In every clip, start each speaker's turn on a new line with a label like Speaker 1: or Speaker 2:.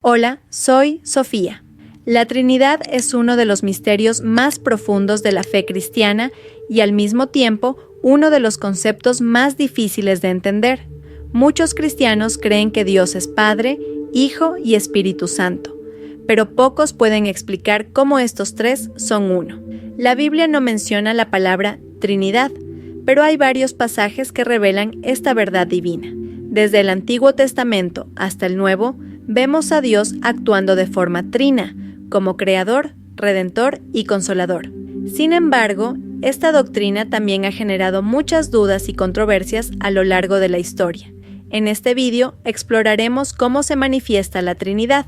Speaker 1: Hola, soy Sofía. La Trinidad es uno de los misterios más profundos de la fe cristiana y al mismo tiempo uno de los conceptos más difíciles de entender. Muchos cristianos creen que Dios es Padre, Hijo y Espíritu Santo, pero pocos pueden explicar cómo estos tres son uno. La Biblia no menciona la palabra Trinidad, pero hay varios pasajes que revelan esta verdad divina. Desde el Antiguo Testamento hasta el Nuevo, vemos a Dios actuando de forma trina, como Creador, Redentor y Consolador. Sin embargo, esta doctrina también ha generado muchas dudas y controversias a lo largo de la historia. En este vídeo exploraremos cómo se manifiesta la Trinidad,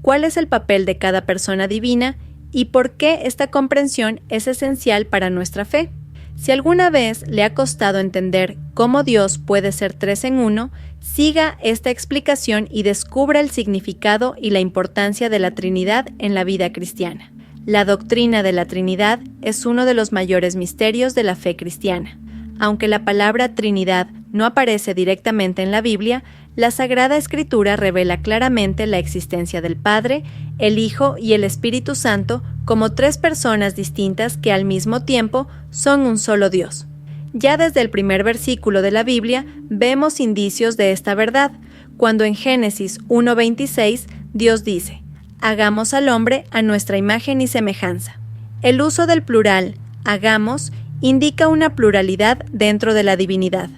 Speaker 1: cuál es el papel de cada persona divina y por qué esta comprensión es esencial para nuestra fe. Si alguna vez le ha costado entender cómo Dios puede ser tres en uno, siga esta explicación y descubra el significado y la importancia de la Trinidad en la vida cristiana. La doctrina de la Trinidad es uno de los mayores misterios de la fe cristiana. Aunque la palabra Trinidad no aparece directamente en la Biblia, la Sagrada Escritura revela claramente la existencia del Padre, el Hijo y el Espíritu Santo como tres personas distintas que al mismo tiempo son un solo Dios. Ya desde el primer versículo de la Biblia vemos indicios de esta verdad, cuando en Génesis 1:26 Dios dice: «Hagamos al hombre a nuestra imagen y semejanza». El uso del plural «hagamos» indica una pluralidad dentro de la divinidad.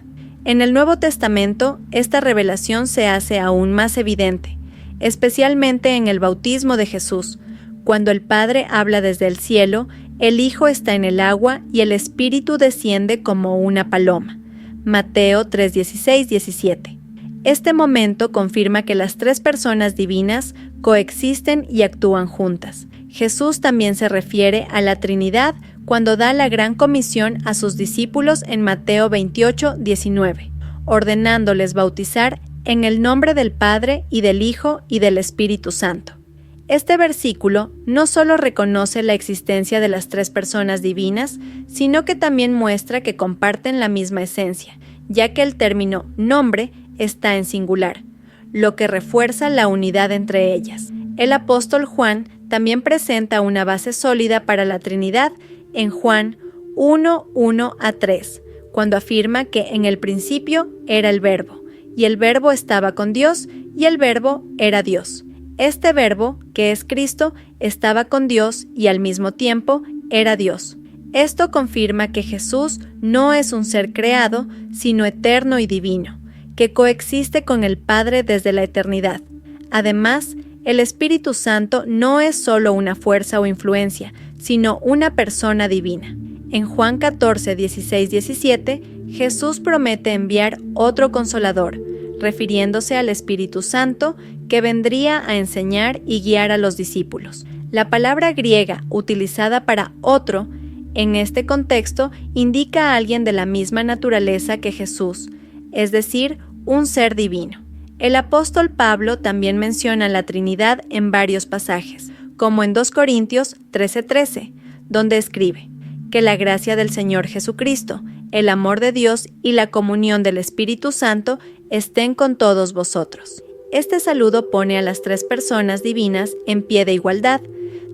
Speaker 1: En el Nuevo Testamento, esta revelación se hace aún más evidente, especialmente en el bautismo de Jesús, cuando el Padre habla desde el cielo, el Hijo está en el agua y el Espíritu desciende como una paloma. Mateo 3:16-17. Este momento confirma que las tres personas divinas coexisten y actúan juntas. Jesús también se refiere a la Trinidad cuando da la gran comisión a sus discípulos en Mateo 28:19, ordenándoles bautizar en el nombre del Padre y del Hijo y del Espíritu Santo. Este versículo no solo reconoce la existencia de las tres personas divinas, sino que también muestra que comparten la misma esencia, ya que el término nombre está en singular, lo que refuerza la unidad entre ellas. El apóstol Juan también presenta una base sólida para la Trinidad en Juan 1:1-3, cuando afirma que en el principio era el Verbo, y el Verbo estaba con Dios, y el Verbo era Dios. Este Verbo, que es Cristo, estaba con Dios y al mismo tiempo era Dios. Esto confirma que Jesús no es un ser creado, sino eterno y divino, que coexiste con el Padre desde la eternidad. Además, el Espíritu Santo no es solo una fuerza o influencia, sino una persona divina. En Juan 14:16-17, Jesús promete enviar otro Consolador, refiriéndose al Espíritu Santo, que vendría a enseñar y guiar a los discípulos. La palabra griega utilizada para otro, en este contexto, indica a alguien de la misma naturaleza que Jesús, es decir, un ser divino. El apóstol Pablo también menciona la Trinidad en varios pasajes, como en 2 Corintios 13:13, donde escribe: «Que la gracia del Señor Jesucristo, el amor de Dios y la comunión del Espíritu Santo estén con todos vosotros». Este saludo pone a las tres personas divinas en pie de igualdad,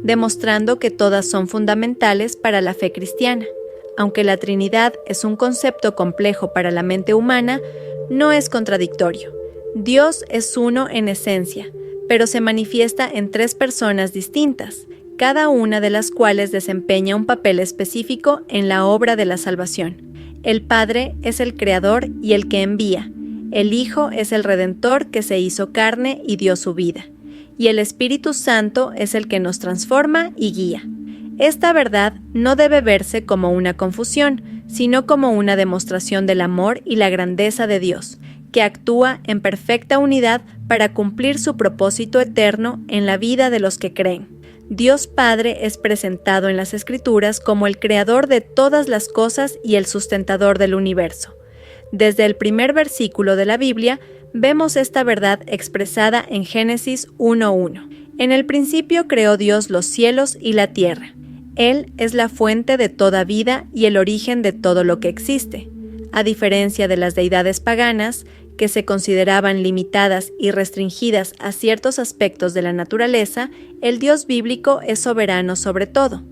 Speaker 1: demostrando que todas son fundamentales para la fe cristiana. Aunque la Trinidad es un concepto complejo para la mente humana, no es contradictorio. Dios es uno en esencia, pero se manifiesta en tres personas distintas, cada una de las cuales desempeña un papel específico en la obra de la salvación. El Padre es el Creador y el que envía. El Hijo es el Redentor que se hizo carne y dio su vida. Y el Espíritu Santo es el que nos transforma y guía. Esta verdad no debe verse como una confusión, sino como una demostración del amor y la grandeza de Dios, que actúa en perfecta unidad para cumplir su propósito eterno en la vida de los que creen. Dios Padre es presentado en las Escrituras como el creador de todas las cosas y el sustentador del universo. Desde el primer versículo de la Biblia, vemos esta verdad expresada en Génesis 1:1. En el principio creó Dios los cielos y la tierra. Él es la fuente de toda vida y el origen de todo lo que existe. A diferencia de las deidades paganas, que se consideraban limitadas y restringidas a ciertos aspectos de la naturaleza, el Dios bíblico es soberano sobre todo.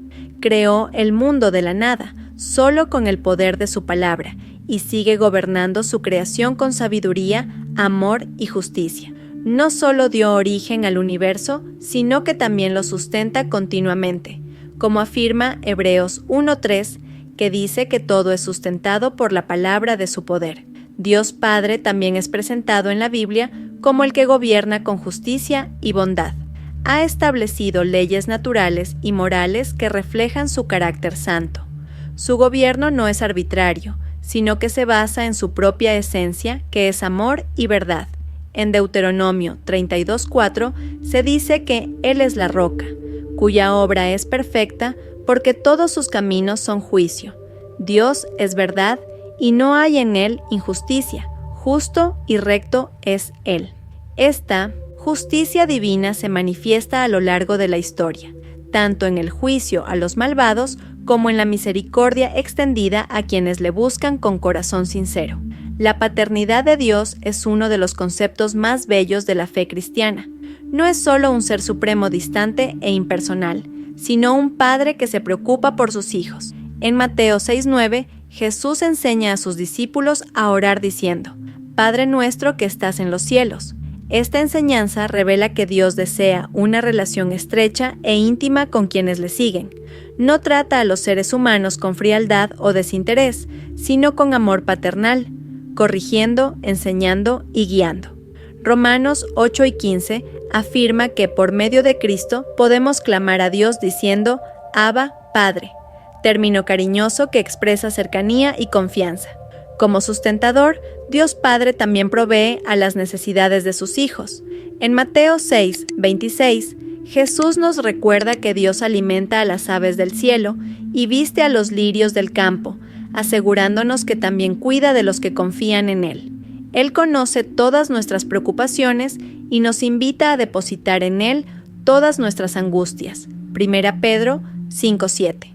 Speaker 1: Creó el mundo de la nada, solo con el poder de su palabra, y sigue gobernando su creación con sabiduría, amor y justicia. No solo dio origen al universo, sino que también lo sustenta continuamente, como afirma Hebreos 1:3, que dice que todo es sustentado por la palabra de su poder. Dios Padre también es presentado en la Biblia como el que gobierna con justicia y bondad. Ha establecido leyes naturales y morales que reflejan su carácter santo. Su gobierno no es arbitrario, sino que se basa en su propia esencia, que es amor y verdad. En Deuteronomio 32:4 se dice que Él es la roca, cuya obra es perfecta porque todos sus caminos son juicio. Dios es verdad y no hay en Él injusticia, justo y recto es Él. Esta justicia divina se manifiesta a lo largo de la historia, tanto en el juicio a los malvados como en la misericordia extendida a quienes le buscan con corazón sincero. La paternidad de Dios es uno de los conceptos más bellos de la fe cristiana. No es solo un ser supremo distante e impersonal, sino un padre que se preocupa por sus hijos. En Mateo 6:9, Jesús enseña a sus discípulos a orar diciendo: Padre nuestro que estás en los cielos. Esta enseñanza revela que Dios desea una relación estrecha e íntima con quienes le siguen. No trata a los seres humanos con frialdad o desinterés, sino con amor paternal, corrigiendo, enseñando y guiando. Romanos 8:15 afirma que por medio de Cristo podemos clamar a Dios diciendo: Abba, Padre, término cariñoso que expresa cercanía y confianza. Como sustentador, Dios Padre también provee a las necesidades de sus hijos. En Mateo 6:26, Jesús nos recuerda que Dios alimenta a las aves del cielo y viste a los lirios del campo, asegurándonos que también cuida de los que confían en Él. Él conoce todas nuestras preocupaciones y nos invita a depositar en Él todas nuestras angustias. 1 Pedro 5:7.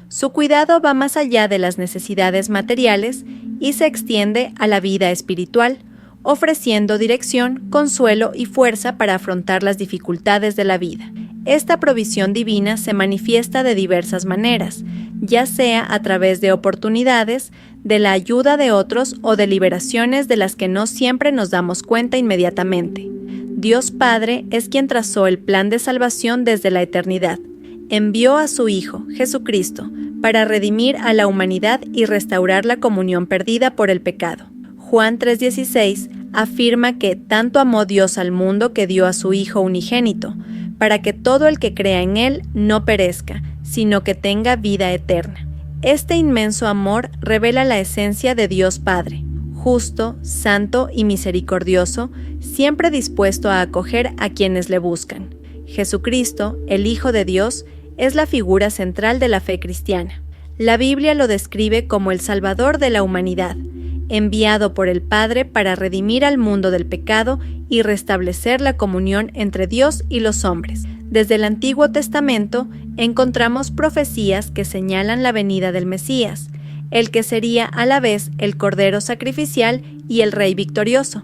Speaker 1: Su cuidado va más allá de las necesidades materiales y se extiende a la vida espiritual, ofreciendo dirección, consuelo y fuerza para afrontar las dificultades de la vida. Esta provisión divina se manifiesta de diversas maneras, ya sea a través de oportunidades, de la ayuda de otros o de liberaciones de las que no siempre nos damos cuenta inmediatamente. Dios Padre es quien trazó el plan de salvación desde la eternidad. Envió a su Hijo, Jesucristo, para redimir a la humanidad y restaurar la comunión perdida por el pecado. Juan 3:16 afirma que tanto amó Dios al mundo que dio a su Hijo unigénito, para que todo el que crea en Él no perezca, sino que tenga vida eterna. Este inmenso amor revela la esencia de Dios Padre, justo, santo y misericordioso, siempre dispuesto a acoger a quienes le buscan. Jesucristo, el Hijo de Dios, es la figura central de la fe cristiana. La Biblia lo describe como el Salvador de la humanidad, enviado por el Padre para redimir al mundo del pecado y restablecer la comunión entre Dios y los hombres. Desde el Antiguo Testamento encontramos profecías que señalan la venida del Mesías, el que sería a la vez el Cordero sacrificial y el Rey victorioso.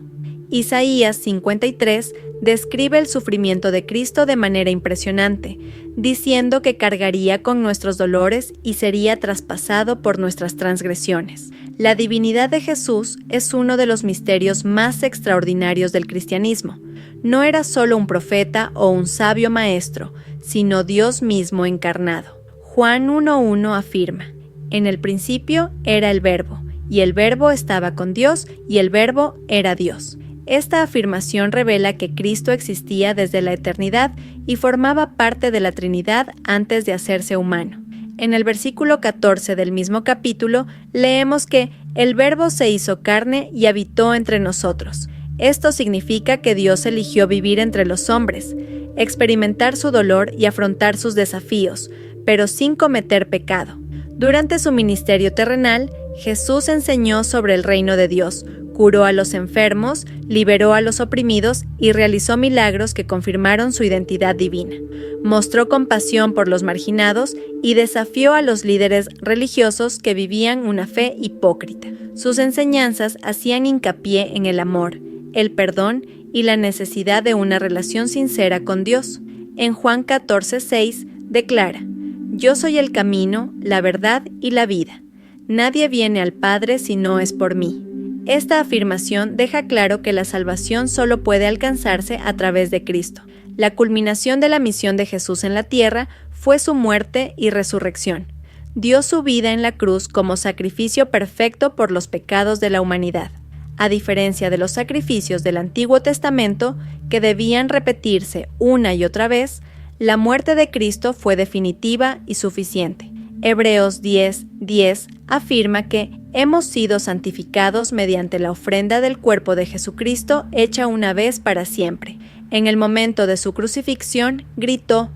Speaker 1: Isaías 53 describe el sufrimiento de Cristo de manera impresionante, diciendo que cargaría con nuestros dolores y sería traspasado por nuestras transgresiones. La divinidad de Jesús es uno de los misterios más extraordinarios del cristianismo. No era solo un profeta o un sabio maestro, sino Dios mismo encarnado. Juan 1:1 afirma: En el principio era el Verbo, y el Verbo estaba con Dios, y el Verbo era Dios. Esta afirmación revela que Cristo existía desde la eternidad y formaba parte de la Trinidad antes de hacerse humano. En el versículo 14 del mismo capítulo leemos que el Verbo se hizo carne y habitó entre nosotros. Esto significa que Dios eligió vivir entre los hombres, experimentar su dolor y afrontar sus desafíos, pero sin cometer pecado. Durante su ministerio terrenal, Jesús enseñó sobre el reino de Dios, curó a los enfermos, liberó a los oprimidos y realizó milagros que confirmaron su identidad divina. Mostró compasión por los marginados y desafió a los líderes religiosos que vivían una fe hipócrita. Sus enseñanzas hacían hincapié en el amor, el perdón y la necesidad de una relación sincera con Dios. En Juan 14:6 declara: «Yo soy el camino, la verdad y la vida. Nadie viene al Padre si no es por mí». Esta afirmación deja claro que la salvación solo puede alcanzarse a través de Cristo. La culminación de la misión de Jesús en la tierra fue su muerte y resurrección. Dio su vida en la cruz como sacrificio perfecto por los pecados de la humanidad. A diferencia de los sacrificios del Antiguo Testamento, que debían repetirse una y otra vez, la muerte de Cristo fue definitiva y suficiente. Hebreos 10:10 afirma que hemos sido santificados mediante la ofrenda del cuerpo de Jesucristo hecha una vez para siempre. En el momento de su crucifixión, gritó: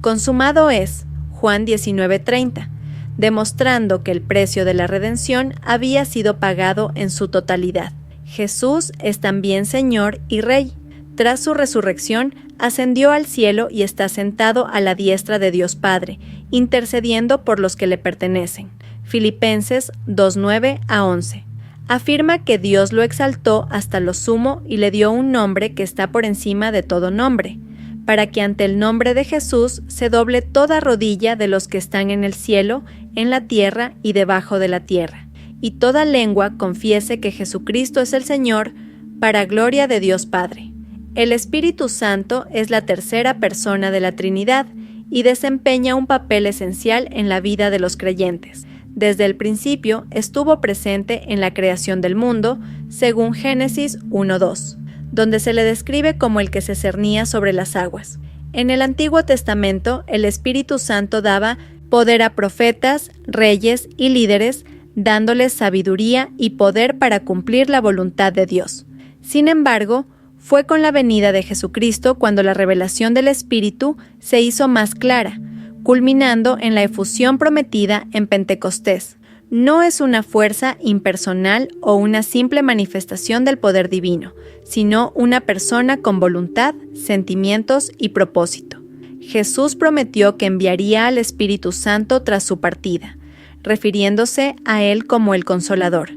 Speaker 1: «Consumado es», Juan 19:30, demostrando que el precio de la redención había sido pagado en su totalidad. Jesús es también Señor y Rey. Tras su resurrección, ascendió al cielo y está sentado a la diestra de Dios Padre, intercediendo por los que le pertenecen. Filipenses 2:9-11. Afirma que Dios lo exaltó hasta lo sumo y le dio un nombre que está por encima de todo nombre, para que ante el nombre de Jesús se doble toda rodilla de los que están en el cielo, en la tierra y debajo de la tierra, y toda lengua confiese que Jesucristo es el Señor, para gloria de Dios Padre. El Espíritu Santo es la tercera persona de la Trinidad y desempeña un papel esencial en la vida de los creyentes. Desde el principio estuvo presente en la creación del mundo, según Génesis 1:2, donde se le describe como el que se cernía sobre las aguas. En el Antiguo Testamento, el Espíritu Santo daba poder a profetas, reyes y líderes, dándoles sabiduría y poder para cumplir la voluntad de Dios. Sin embargo, fue con la venida de Jesucristo cuando la revelación del Espíritu se hizo más clara, culminando en la efusión prometida en Pentecostés. No es una fuerza impersonal o una simple manifestación del poder divino, sino una persona con voluntad, sentimientos y propósito. Jesús prometió que enviaría al Espíritu Santo tras su partida, refiriéndose a él como el Consolador.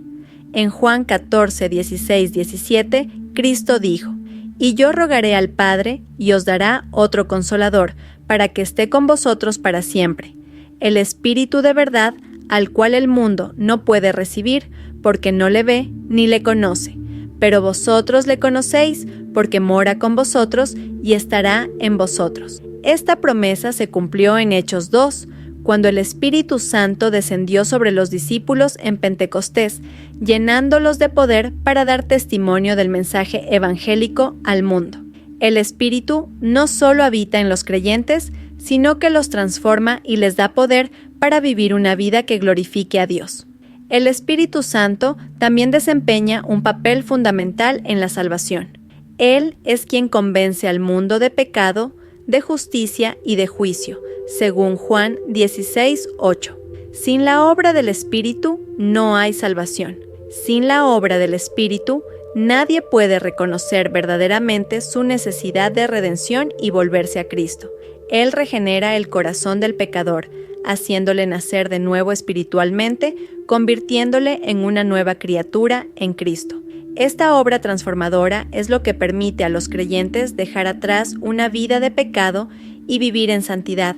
Speaker 1: En Juan 14:16-17, Cristo dijo: «Y yo rogaré al Padre, y os dará otro Consolador, para que esté con vosotros para siempre, el Espíritu de verdad, al cual el mundo no puede recibir, porque no le ve ni le conoce. Pero vosotros le conocéis, porque mora con vosotros y estará en vosotros». Esta promesa se cumplió en Hechos 2, cuando el Espíritu Santo descendió sobre los discípulos en Pentecostés, llenándolos de poder para dar testimonio del mensaje evangélico al mundo. El Espíritu no solo habita en los creyentes, sino que los transforma y les da poder para vivir una vida que glorifique a Dios. El Espíritu Santo también desempeña un papel fundamental en la salvación. Él es quien convence al mundo de pecado, de justicia y de juicio, según Juan 16:8. Sin la obra del Espíritu no hay salvación. Sin la obra del Espíritu, nadie puede reconocer verdaderamente su necesidad de redención y volverse a Cristo. Él regenera el corazón del pecador, haciéndole nacer de nuevo espiritualmente, convirtiéndole en una nueva criatura en Cristo. Esta obra transformadora es lo que permite a los creyentes dejar atrás una vida de pecado y vivir en santidad,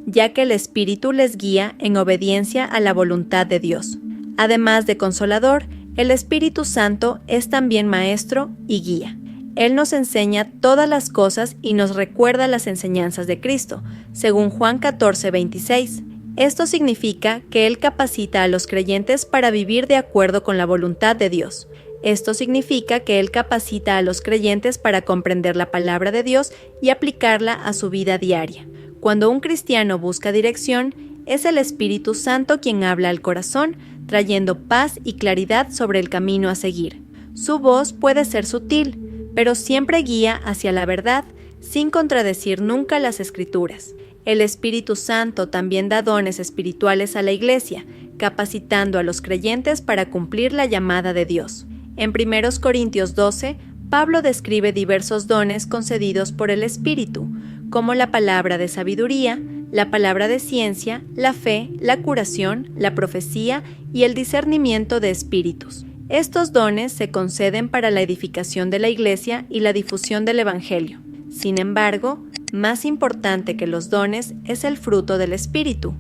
Speaker 1: ya que el Espíritu les guía en obediencia a la voluntad de Dios. Además de Consolador, el Espíritu Santo es también Maestro y Guía. Él nos enseña todas las cosas y nos recuerda las enseñanzas de Cristo, según Juan 14:26. Esto significa que Él capacita a los creyentes para vivir de acuerdo con la voluntad de Dios. Esto significa que Él capacita a los creyentes para comprender la palabra de Dios y aplicarla a su vida diaria. Cuando un cristiano busca dirección, es el Espíritu Santo quien habla al corazón, trayendo paz y claridad sobre el camino a seguir. Su voz puede ser sutil, pero siempre guía hacia la verdad, sin contradecir nunca las Escrituras. El Espíritu Santo también da dones espirituales a la Iglesia, capacitando a los creyentes para cumplir la llamada de Dios. En 1 Corintios 12, Pablo describe diversos dones concedidos por el Espíritu, como la palabra de sabiduría, la palabra de ciencia, la fe, la curación, la profecía y el discernimiento de espíritus. Estos dones se conceden para la edificación de la Iglesia y la difusión del Evangelio. Sin embargo, más importante que los dones es el fruto del Espíritu,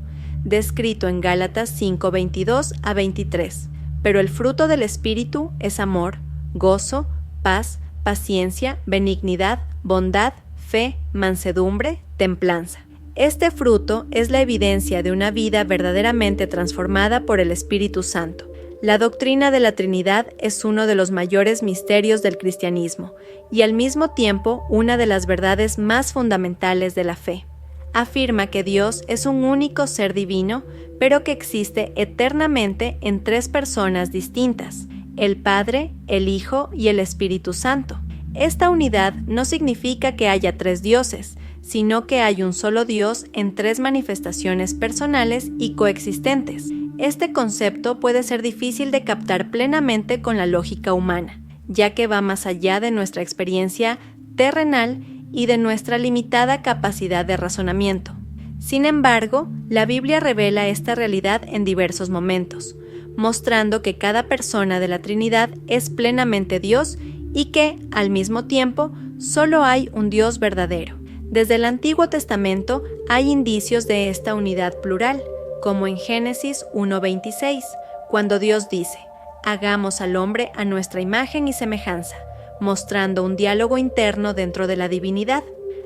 Speaker 1: descrito en Gálatas 5:22 a 23. Pero el fruto del Espíritu es amor, gozo, paz, paciencia, benignidad, bondad, fe, mansedumbre, templanza. Este fruto es la evidencia de una vida verdaderamente transformada por el Espíritu Santo. La doctrina de la Trinidad es uno de los mayores misterios del cristianismo y al mismo tiempo una de las verdades más fundamentales de la fe. Afirma que Dios es un único ser divino, pero que existe eternamente en tres personas distintas: el Padre, el Hijo y el Espíritu Santo. Esta unidad no significa que haya tres dioses, sino que hay un solo Dios en tres manifestaciones personales y coexistentes. Este concepto puede ser difícil de captar plenamente con la lógica humana, ya que va más allá de nuestra experiencia terrenal y de nuestra limitada capacidad de razonamiento. Sin embargo, la Biblia revela esta realidad en diversos momentos, mostrando que cada persona de la Trinidad es plenamente Dios y que, al mismo tiempo, solo hay un Dios verdadero. Desde el Antiguo Testamento hay indicios de esta unidad plural, como en Génesis 1:26, cuando Dios dice: «Hagamos al hombre a nuestra imagen y semejanza», mostrando un diálogo interno dentro de la divinidad.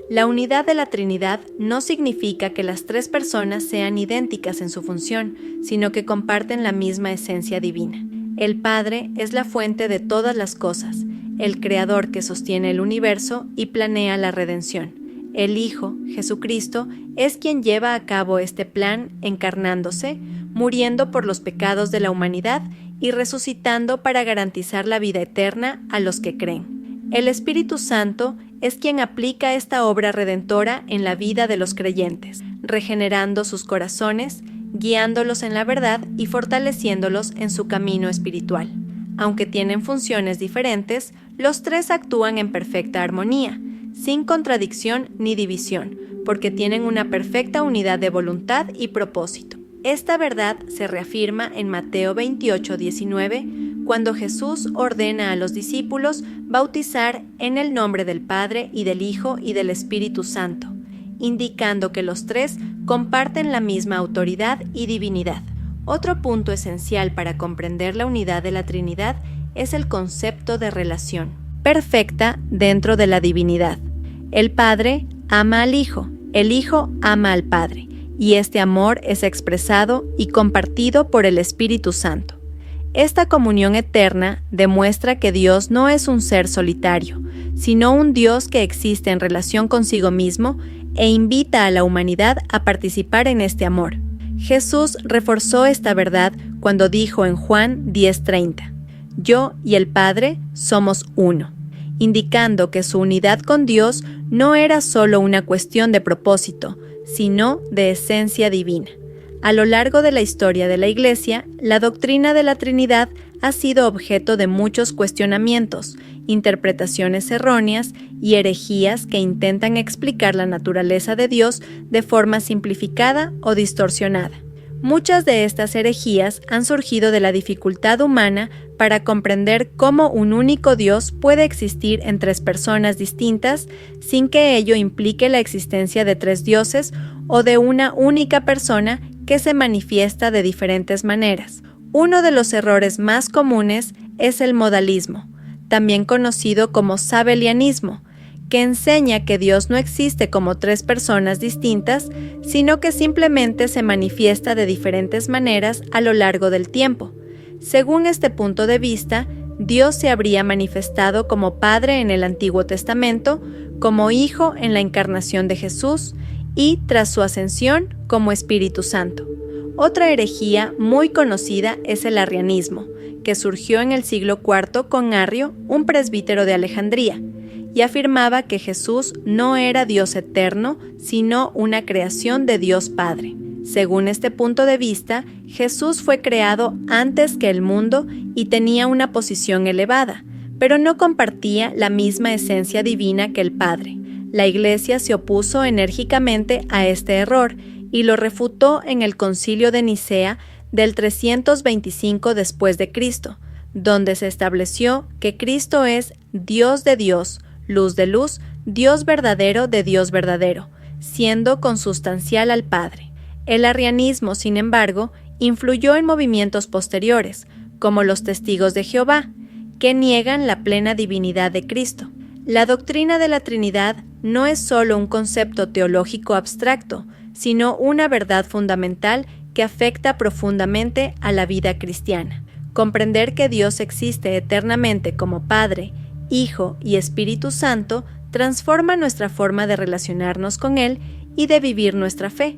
Speaker 1: La unidad de la Trinidad no significa que las tres personas sean idénticas en su función, sino que comparten la misma esencia divina. El Padre es la fuente de todas las cosas, el Creador que sostiene el universo y planea la redención. El Hijo, Jesucristo, es quien lleva a cabo este plan encarnándose, muriendo por los pecados de la humanidad y resucitando para garantizar la vida eterna a los que creen. El Espíritu Santo es quien aplica esta obra redentora en la vida de los creyentes, regenerando sus corazones, guiándolos en la verdad y fortaleciéndolos en su camino espiritual. Aunque tienen funciones diferentes, los tres actúan en perfecta armonía, sin contradicción ni división, porque tienen una perfecta unidad de voluntad y propósito. Esta verdad se reafirma en Mateo 28:19, cuando Jesús ordena a los discípulos bautizar en el nombre del Padre y del Hijo y del Espíritu Santo, indicando que los tres comparten la misma autoridad y divinidad. Otro punto esencial para comprender la unidad de la Trinidad es el concepto de relación perfecta dentro de la divinidad. El Padre ama al Hijo, el Hijo ama al Padre, y este amor es expresado y compartido por el Espíritu Santo. Esta comunión eterna demuestra que Dios no es un ser solitario, sino un Dios que existe en relación consigo mismo e invita a la humanidad a participar en este amor. Jesús reforzó esta verdad cuando dijo en Juan 10:30, «Yo y el Padre somos uno», indicando que su unidad con Dios no era solo una cuestión de propósito, sino de esencia divina. A lo largo de la historia de la Iglesia, la doctrina de la Trinidad ha sido objeto de muchos cuestionamientos, interpretaciones erróneas y herejías que intentan explicar la naturaleza de Dios de forma simplificada o distorsionada. Muchas de estas herejías han surgido de la dificultad humana para comprender cómo un único Dios puede existir en tres personas distintas sin que ello implique la existencia de tres dioses o de una única persona que se manifiesta de diferentes maneras. Uno de los errores más comunes es el modalismo, también conocido como sabelianismo, que enseña que Dios no existe como tres personas distintas, sino que simplemente se manifiesta de diferentes maneras a lo largo del tiempo. Según este punto de vista, Dios se habría manifestado como Padre en el Antiguo Testamento, como Hijo en la encarnación de Jesús y, tras su ascensión, como Espíritu Santo. Otra herejía muy conocida es el arrianismo, que surgió en el siglo IV con Arrio, un presbítero de Alejandría, y afirmaba que Jesús no era Dios eterno, sino una creación de Dios Padre. Según este punto de vista, Jesús fue creado antes que el mundo y tenía una posición elevada, pero no compartía la misma esencia divina que el Padre. La Iglesia se opuso enérgicamente a este error y lo refutó en el Concilio de Nicea del 325 después de Cristo, donde se estableció que Cristo es Dios de Dios, luz de luz, Dios verdadero de Dios verdadero, siendo consustancial al Padre. El arrianismo, sin embargo, influyó en movimientos posteriores, como los Testigos de Jehová, que niegan la plena divinidad de Cristo. La doctrina de la Trinidad no es solo un concepto teológico abstracto, sino una verdad fundamental que afecta profundamente a la vida cristiana. Comprender que Dios existe eternamente como Padre, Hijo y Espíritu Santo transforma nuestra forma de relacionarnos con Él y de vivir nuestra fe.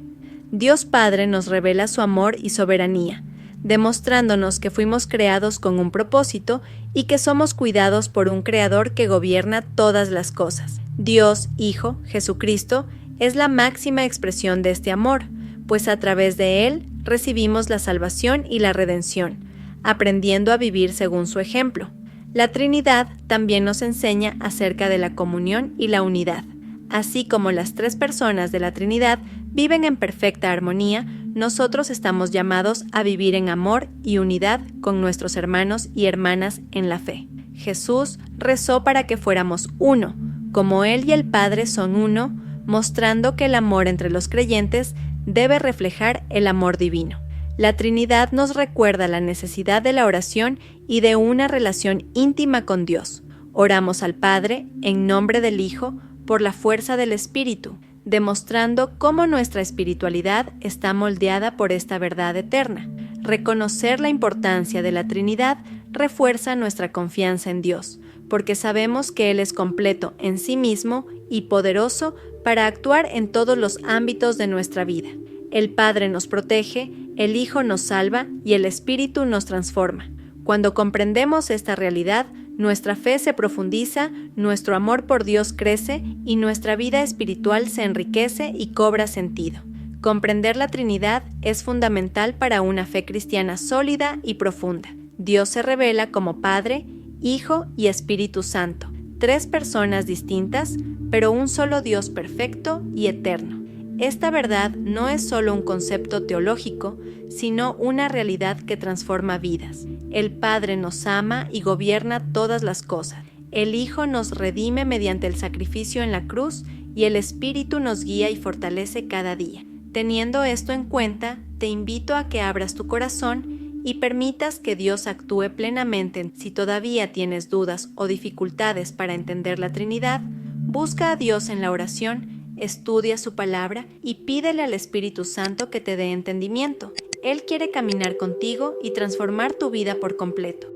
Speaker 1: Dios Padre nos revela su amor y soberanía, demostrándonos que fuimos creados con un propósito y que somos cuidados por un Creador que gobierna todas las cosas. Dios Hijo, Jesucristo, es la máxima expresión de este amor, pues a través de Él recibimos la salvación y la redención, aprendiendo a vivir según su ejemplo. La Trinidad también nos enseña acerca de la comunión y la unidad. Así como las tres personas de la Trinidad viven en perfecta armonía, nosotros estamos llamados a vivir en amor y unidad con nuestros hermanos y hermanas en la fe. Jesús rezó para que fuéramos uno, como Él y el Padre son uno, mostrando que el amor entre los creyentes debe reflejar el amor divino. La Trinidad nos recuerda la necesidad de la oración y de una relación íntima con Dios. Oramos al Padre en nombre del Hijo por la fuerza del Espíritu, demostrando cómo nuestra espiritualidad está moldeada por esta verdad eterna. Reconocer la importancia de la Trinidad refuerza nuestra confianza en Dios, porque sabemos que Él es completo en sí mismo y poderoso para actuar en todos los ámbitos de nuestra vida. El Padre nos protege, el Hijo nos salva y el Espíritu nos transforma. Cuando comprendemos esta realidad, nuestra fe se profundiza, nuestro amor por Dios crece y nuestra vida espiritual se enriquece y cobra sentido. Comprender la Trinidad es fundamental para una fe cristiana sólida y profunda. Dios se revela como Padre, Hijo y Espíritu Santo, tres personas distintas, pero un solo Dios perfecto y eterno. Esta verdad no es solo un concepto teológico, sino una realidad que transforma vidas. El Padre nos ama y gobierna todas las cosas. El Hijo nos redime mediante el sacrificio en la cruz y el Espíritu nos guía y fortalece cada día. Teniendo esto en cuenta, te invito a que abras tu corazón y permitas que Dios actúe plenamente. Si todavía tienes dudas o dificultades para entender la Trinidad, busca a Dios en la oración, estudia su palabra y pídele al Espíritu Santo que te dé entendimiento. Él quiere caminar contigo y transformar tu vida por completo.